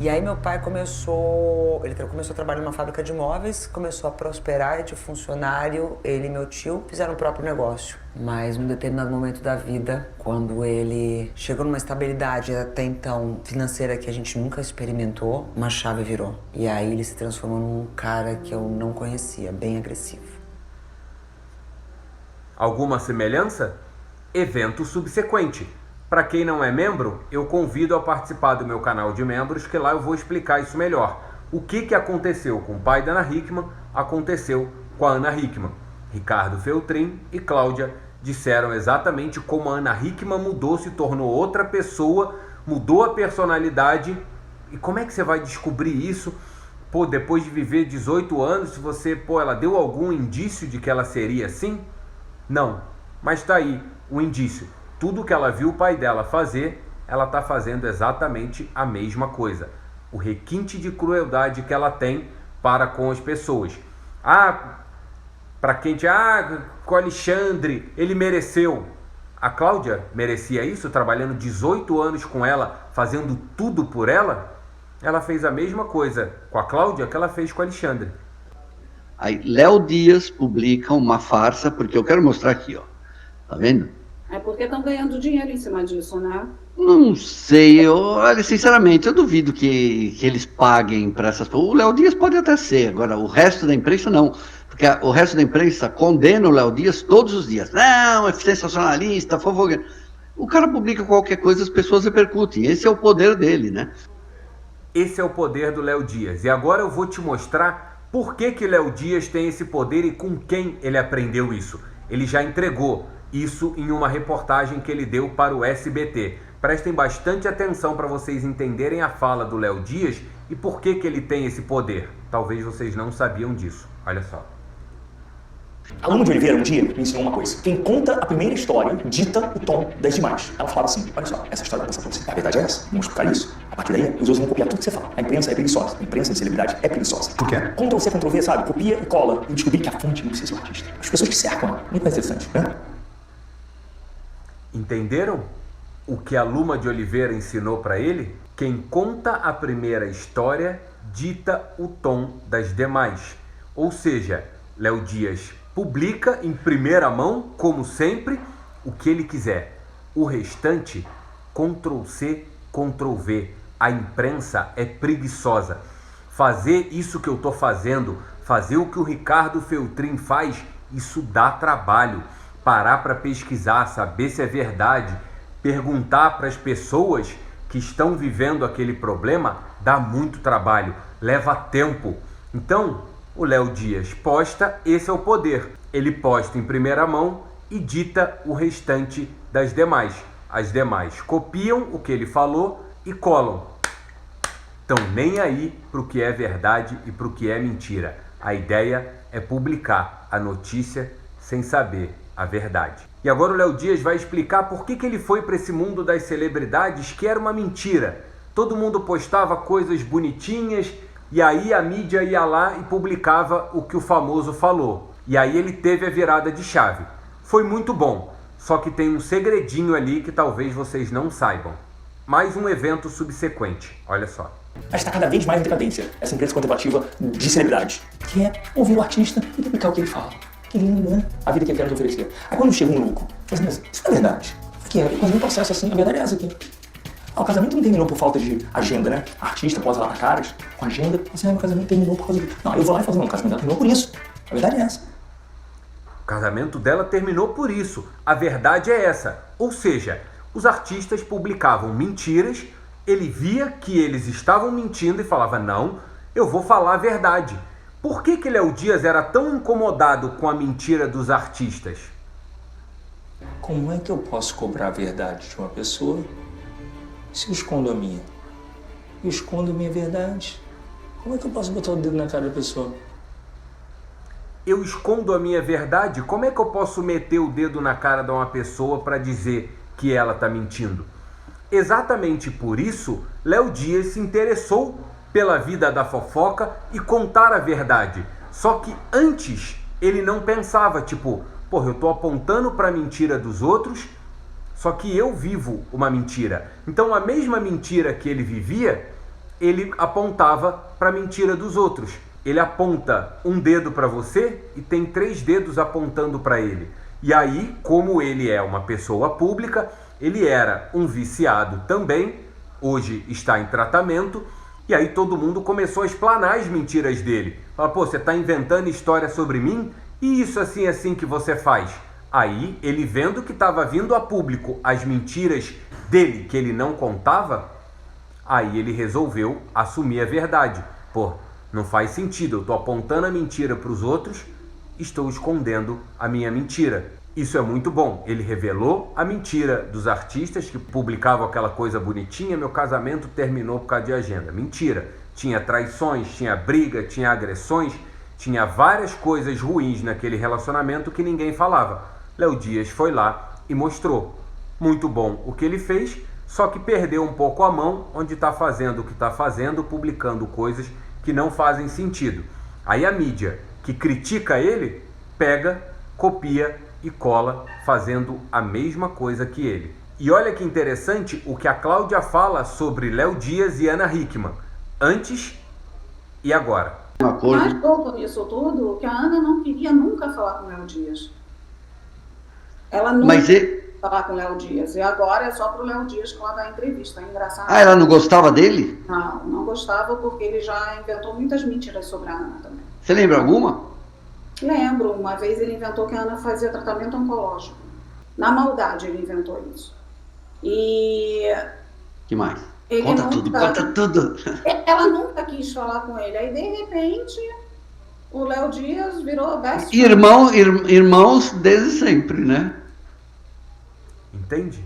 E aí meu pai ele começou a trabalhar numa fábrica de móveis, começou a prosperar e de funcionário, ele e meu tio fizeram o próprio negócio. Mas num determinado momento da vida, quando ele chegou numa estabilidade até então financeira que a gente nunca experimentou, uma chave virou. E aí ele se transformou num cara que eu não conhecia, bem agressivo. Alguma semelhança? Evento subsequente. Para quem não é membro, eu convido a participar do meu canal de membros, que lá eu vou explicar isso melhor. O que aconteceu com o pai da Ana Hickman aconteceu com a Ana Hickman. Ricardo Feltrin e Cláudia disseram exatamente como a Ana Hickman mudou, se tornou outra pessoa, mudou a personalidade. E como é que você vai descobrir isso? Depois de viver 18 anos, se você, ela deu algum indício de que ela seria assim? Não, mas tá aí o indício. Tudo que ela viu o pai dela fazer, ela tá fazendo exatamente a mesma coisa. O requinte de crueldade que ela tem para com as pessoas. Para quem com o Alexandre, ele mereceu. A Cláudia merecia isso, trabalhando 18 anos com ela, fazendo tudo por ela? Ela fez a mesma coisa com a Cláudia que ela fez com o Alexandre. Aí, Léo Dias publica uma farsa, porque eu quero mostrar aqui, ó. Tá vendo? É porque estão ganhando dinheiro em cima disso, né? Não sei, olha, sinceramente, eu duvido que eles paguem para essas pessoas. O Léo Dias pode até ser, agora o resto da imprensa não. Porque o resto da imprensa condena o Léo Dias todos os dias. Não, é sensacionalista, fofogueiro. O cara publica qualquer coisa, as pessoas repercutem. Esse é o poder dele, né? Esse é o poder do Léo Dias. E agora eu vou te mostrar por que Léo Dias tem esse poder e com quem ele aprendeu isso. Ele já entregou isso em uma reportagem que ele deu para o SBT. Prestem bastante atenção para vocês entenderem a fala do Léo Dias e por que ele tem esse poder. Talvez vocês não sabiam disso. Olha só. A Luma de Oliveira um dia me ensinou uma coisa. Quem conta a primeira história dita o tom das demais. Ela falava assim, olha só, essa história vai passar pra você. A verdade é essa, vamos explicar isso. A partir daí, os outros vão copiar tudo que você fala. A imprensa é preguiçosa. A imprensa de celebridade é preguiçosa. Por quê? Ctrl-C, Ctrl-V, sabe? Copia e cola. E descobrir que a fonte não precisa ser o artista. As pessoas que cercam ela. Muito mais interessante, né? Entenderam o que a Luma de Oliveira ensinou para ele? Quem conta a primeira história dita o tom das demais. Ou seja, Léo Dias publica em primeira mão, como sempre, o que ele quiser. O restante, Ctrl-C, Ctrl-V. A imprensa é preguiçosa. Fazer isso que eu estou fazendo, fazer o que o Ricardo Feltrin faz, isso dá trabalho. Parar para pesquisar, saber se é verdade, perguntar para as pessoas que estão vivendo aquele problema, dá muito trabalho, leva tempo. Então, o Léo Dias posta, esse é o poder. Ele posta em primeira mão e dita o restante das demais. As demais copiam o que ele falou e colam. Estão nem aí para o que é verdade e para o que é mentira. A ideia é publicar a notícia sem saber a verdade. E agora o Léo Dias vai explicar por que ele foi para esse mundo das celebridades, que era uma mentira. Todo mundo postava coisas bonitinhas e aí a mídia ia lá e publicava o que o famoso falou. E aí ele teve a virada de chave. Foi muito bom, só que tem um segredinho ali que talvez vocês não saibam. Mais um evento subsequente, olha só. Mas está cada vez mais em decadência, essa imprensa contemplativa de celebridade. Que é ouvir o artista e publicar o que ele fala. Que lindo, né? A vida que ele quer nos oferecer. Aí quando chega um louco, fala assim, mas isso não é verdade. Que é, mas um processo assim, a verdade é essa aqui. O casamento não terminou por falta de agenda, né? A artista posa lá na caras, com agenda, assim, meu casamento terminou por causa disso. Não, eu vou lá e falo, não, o casamento dela terminou por isso. A verdade é essa. O casamento dela terminou por isso. A verdade é essa. Ou seja, os artistas publicavam mentiras, ele via que eles estavam mentindo e falava, não, eu vou falar a verdade. Por que Léo Dias era tão incomodado com a mentira dos artistas? Como é que eu posso cobrar a verdade de uma pessoa se eu escondo a minha? Eu escondo a minha verdade. Como é que eu posso botar o dedo na cara da pessoa? Eu escondo a minha verdade? Como é que eu posso meter o dedo na cara de uma pessoa para dizer que ela está mentindo? Exatamente por isso, Léo Dias se interessou pela vida da fofoca e contar a verdade. Só que antes ele não pensava, tipo, porra, eu tô apontando para a mentira dos outros, só que eu vivo uma mentira. Então a mesma mentira que ele vivia, ele apontava para a mentira dos outros. Ele aponta um dedo para você e tem 3 dedos apontando para ele. E aí, como ele é uma pessoa pública, ele era um viciado também, hoje está em tratamento, e aí todo mundo começou a explanar as mentiras dele. Fala, pô, você está inventando história sobre mim? E isso assim que você faz? Aí, ele vendo que estava vindo a público as mentiras dele, que ele não contava, aí ele resolveu assumir a verdade. Pô, não faz sentido, eu estou apontando a mentira para os outros, estou escondendo a minha mentira. Isso é muito bom. Ele revelou a mentira dos artistas que publicavam aquela coisa bonitinha, meu casamento terminou por causa de agenda. Mentira. Tinha traições, tinha briga, tinha agressões, tinha várias coisas ruins naquele relacionamento que ninguém falava. Léo Dias foi lá e mostrou. Muito bom o que ele fez, só que perdeu um pouco a mão, onde está fazendo o que está fazendo, publicando coisas que não fazem sentido. Aí a mídia que critica ele, pega, copia e cola, fazendo a mesma coisa que ele. E olha que interessante o que a Cláudia fala sobre Léo Dias e Ana Hickman, antes e agora. Mais pouco nisso tudo, que a Ana não queria nunca falar com o Léo Dias. Ela nunca queria falar com o Léo Dias. E agora é só pro Léo Dias que ela dá entrevista. É engraçado. Ah, ela não gostava dele? Não gostava porque ele já inventou muitas mentiras sobre a Ana também. Você lembra alguma? Lembro, uma vez ele inventou que a Ana fazia tratamento oncológico. Na maldade ele inventou isso. E... que mais? Ele Conta tudo. Ela nunca quis falar com ele. Aí, de repente, o Léo Dias virou best Irmãos desde sempre, né? Entende?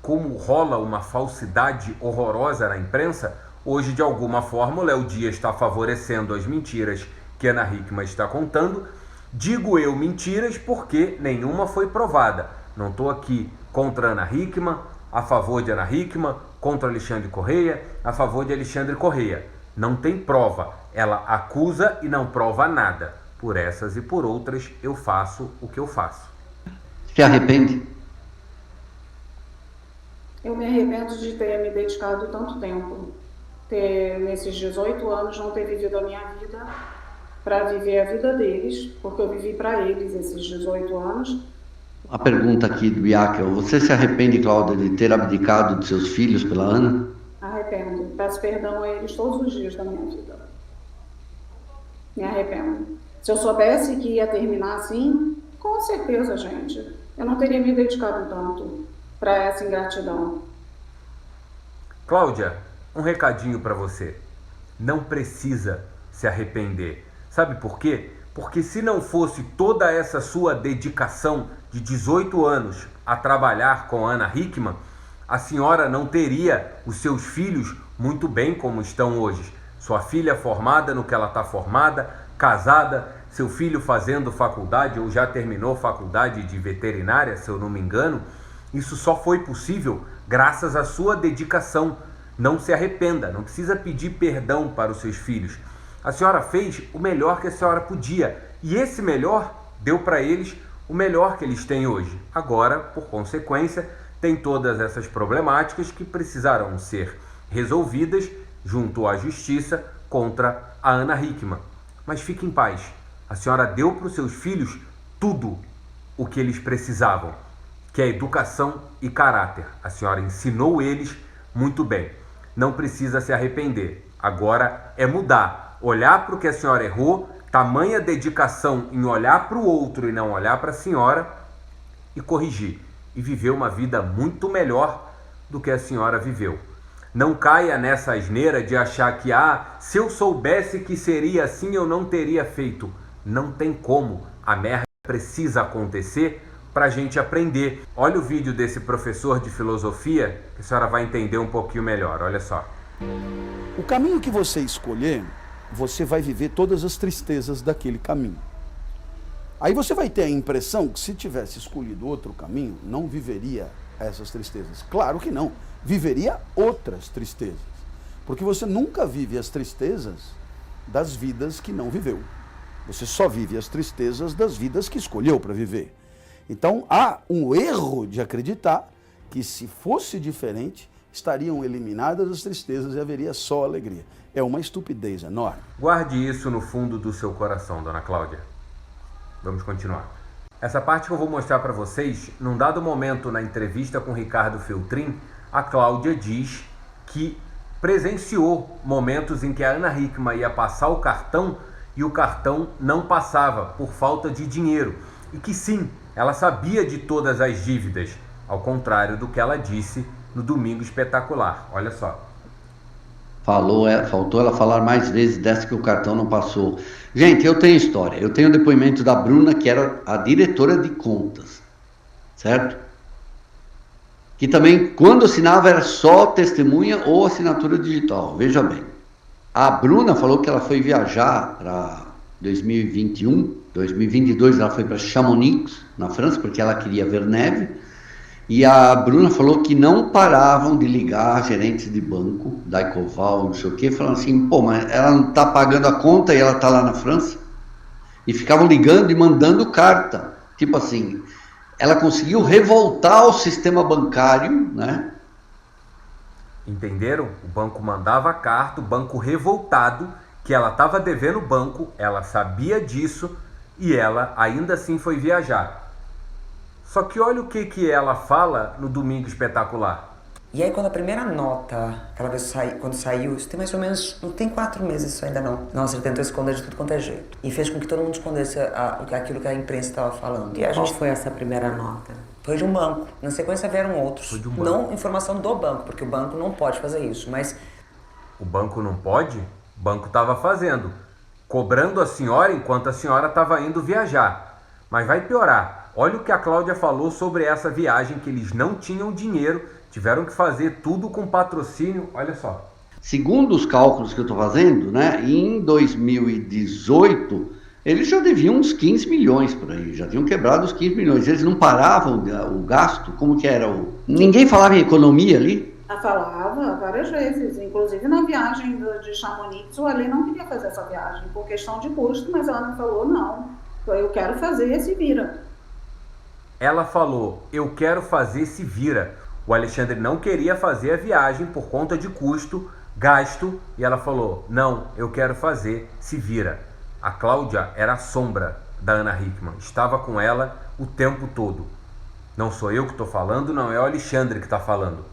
Como rola uma falsidade horrorosa na imprensa, hoje, de alguma forma, o Léo Dias está favorecendo as mentiras que Ana Hickman está contando. Digo eu mentiras porque nenhuma foi provada. Não estou aqui contra Ana Hickman, a favor de Ana Hickman, contra Alexandre Correia, a favor de Alexandre Correia. Não tem prova. Ela acusa e não prova nada. Por essas e por outras, eu faço o que eu faço. Se arrepende? Eu me arrependo de ter me dedicado tanto tempo, nesses 18 anos, não ter vivido a minha vida para viver a vida deles, porque eu vivi para eles esses 18 anos. A pergunta aqui do Iakel: você se arrepende, Cláudia, de ter abdicado de seus filhos pela Ana? Arrependo. Peço perdão a eles todos os dias da minha vida. Me arrependo. Se eu soubesse que ia terminar assim, com certeza, gente, eu não teria me dedicado tanto para essa ingratidão. Cláudia, um recadinho para você. Não precisa se arrepender. Sabe por quê? Porque se não fosse toda essa sua dedicação de 18 anos a trabalhar com Ana Hickman, a senhora não teria os seus filhos muito bem como estão hoje. Sua filha formada no que ela está formada, casada, seu filho fazendo faculdade ou já terminou faculdade de veterinária, se eu não me engano. Isso só foi possível graças à sua dedicação. Não se arrependa, não precisa pedir perdão para os seus filhos. A senhora fez o melhor que a senhora podia e esse melhor deu para eles o melhor que eles têm hoje. Agora, por consequência, tem todas essas problemáticas que precisarão ser resolvidas junto à justiça contra a Ana Hickman. Mas fique em paz, a senhora deu para os seus filhos tudo o que eles precisavam, que é educação e caráter. A senhora ensinou eles muito bem. Não precisa se arrepender. Agora é mudar, olhar para o que a senhora errou, tamanha dedicação em olhar para o outro e não olhar para a senhora e corrigir. E viver uma vida muito melhor do que a senhora viveu. Não caia nessa asneira de achar que, se eu soubesse que seria assim, eu não teria feito. Não tem como. A merda precisa acontecer para a gente aprender. Olha o vídeo desse professor de filosofia, que a senhora vai entender um pouquinho melhor. Olha só. O caminho que você escolher, você vai viver todas as tristezas daquele caminho. Aí você vai ter a impressão que se tivesse escolhido outro caminho, não viveria essas tristezas. Claro que não. Viveria outras tristezas. Porque você nunca vive as tristezas das vidas que não viveu. Você só vive as tristezas das vidas que escolheu para viver. Então há um erro de acreditar que se fosse diferente, estariam eliminadas as tristezas e haveria só alegria. É uma estupidez enorme. Guarde isso no fundo do seu coração, dona Cláudia. Vamos continuar. Essa parte que eu vou mostrar para vocês, num dado momento na entrevista com Ricardo Feltrin, a Cláudia diz que presenciou momentos em que a Ana Hickman ia passar o cartão e o cartão não passava por falta de dinheiro. E que sim, ela sabia de todas as dívidas, ao contrário do que ela disse no Domingo Espetacular. Olha só. Faltou ela falar mais vezes dessa que o cartão não passou. Gente, eu tenho história. Eu tenho o depoimento da Bruna, que era a diretora de contas, certo? Que também, quando assinava, era só testemunha ou assinatura digital. Veja bem. A Bruna falou que ela foi viajar para 2022, ela foi para Chamonix, na França, porque ela queria ver neve. E a Bruna falou que não paravam de ligar gerentes de banco, da Ecoval, não sei o quê, falando assim, pô, mas ela não está pagando a conta e ela está lá na França? E ficavam ligando e mandando carta. Tipo assim, ela conseguiu revoltar o sistema bancário, né? Entenderam? O banco mandava carta, o banco revoltado, que ela estava devendo o banco, ela sabia disso e ela ainda assim foi viajar. Só que olha o que ela fala no Domingo Espetacular. E aí quando a primeira nota, aquela vez quando saiu, isso tem mais ou menos, não tem 4 meses isso ainda não. Nossa, ele tentou esconder de tudo quanto é jeito. E fez com que todo mundo escondesse aquilo que a imprensa estava falando. E Qual foi essa primeira nota? Foi de um banco. Na sequência vieram outros. Foi de um banco. Não informação do banco, porque o banco não pode fazer isso, mas... O banco não pode? O banco estava fazendo. Cobrando a senhora enquanto a senhora estava indo viajar. Mas vai piorar. Olha o que a Cláudia falou sobre essa viagem, que eles não tinham dinheiro, tiveram que fazer tudo com patrocínio, olha só. Segundo os cálculos que eu estou fazendo, né, em 2018, eles já deviam uns 15 milhões por aí, já tinham quebrado os 15 milhões. Eles não paravam o gasto, como que era o... Ninguém falava em economia ali? Ela falava várias vezes, inclusive na viagem de Chamonix, o Ale não queria fazer essa viagem, por questão de custo, mas ela não falou, não, eu quero fazer esse vira. Ela falou, eu quero fazer se vira. O Alexandre não queria fazer a viagem por conta de custo, gasto, e ela falou, não, eu quero fazer se vira. A Cláudia era a sombra da Ana Hickman, estava com ela o tempo todo. Não sou eu que estou falando, não é o Alexandre que está falando.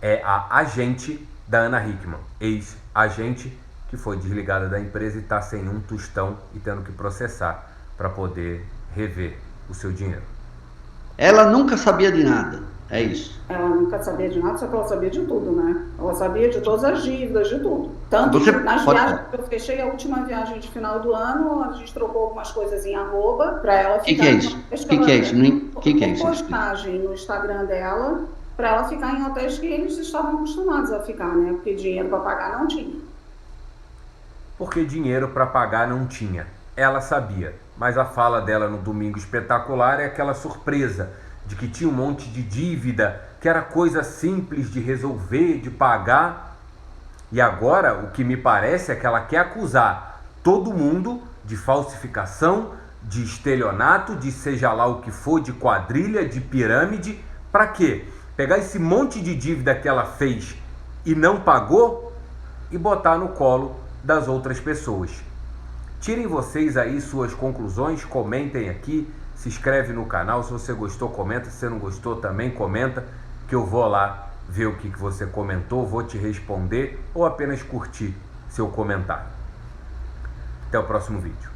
É a agente da Ana Hickman, ex-agente que foi desligada da empresa e está sem um tostão e tendo que processar para poder rever o seu dinheiro. Ela nunca sabia de nada, é isso. Ela nunca sabia de nada, só que ela sabia de tudo, né? Ela sabia de todas as dívidas, de tudo. Tanto que nas viagens que eu fechei, a última viagem de final do ano, a gente trocou algumas coisas em arroba para ela ficar... Que é isso? Que é isso? Que é isso? Postagem no Instagram dela para ela ficar em hotéis que eles estavam acostumados a ficar, né? Porque dinheiro para pagar não tinha. Porque dinheiro para pagar não tinha. Ela sabia. Mas a fala dela no Domingo Espetacular é aquela surpresa de que tinha um monte de dívida, que era coisa simples de resolver, de pagar. E agora o que me parece é que ela quer acusar todo mundo de falsificação, de estelionato, de seja lá o que for, de quadrilha, de pirâmide. Para quê? Pegar esse monte de dívida que ela fez e não pagou e botar no colo das outras pessoas. Tirem vocês aí suas conclusões, comentem aqui, se inscreve no canal, se você gostou comenta, se você não gostou também comenta, que eu vou lá ver o que você comentou, vou te responder ou apenas curtir seu comentário. Até o próximo vídeo.